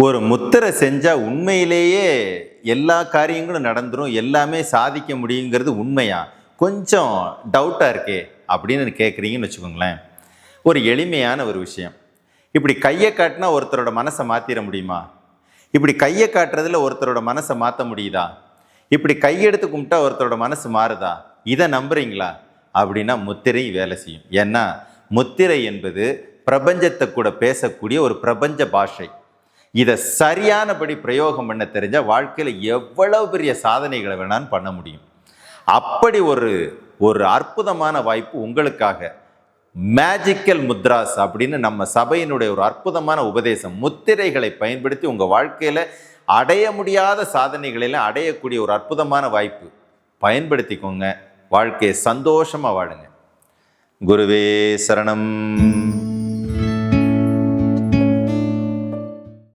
ஒரு முத்திரை செஞ்சால் உண்மையிலேயே எல்லா காரியங்களும் நடந்துடும், எல்லாமே சாதிக்க முடியுங்கிறது உண்மையா? கொஞ்சம் டவுட்டாக இருக்கே அப்படின்னு கேட்குறீங்கன்னு வச்சுக்கோங்களேன். ஒரு எளிமையான ஒரு விஷயம். இப்படி கையை காட்டினா ஒருத்தரோட மனசை மாற்றிட முடியுமா? இப்படி கையை காட்டுறதுல ஒருத்தரோட மனசை மாற்ற முடியுதா? இப்படி கையெடுத்து கும்பிட்டா ஒருத்தரோட மனசு மாறுதா? இதை நம்புறீங்களா? அப்படின்னா முத்திரை வேலை செய்யும். ஏன்னா முத்திரை என்பது பிரபஞ்சத்தை கூட பேசக்கூடிய ஒரு பிரபஞ்ச பாஷை. இதை சரியானபடி பிரயோகம் பண்ண தெரிஞ்சால் வாழ்க்கையில் எவ்வளவு பெரிய சாதனைகளை வேணாலும் பண்ண முடியும். அப்படி ஒரு அற்புதமான வாய்ப்பு உங்களுக்காக. மேஜிக்கல் முத்ராஸ் அப்படின்னு நம்ம சபையினுடைய ஒரு அற்புதமான உபதேசம். முத்திரைகளை பயன்படுத்தி உங்கள் வாழ்க்கையில் அடைய முடியாத சாதனைகளெல்லாம் அடையக்கூடிய ஒரு அற்புதமான வாய்ப்பு. பயன்படுத்திக்கோங்க. வாழ்க்கையை சந்தோஷமாக வாழுங்க. குருவே சரணம்.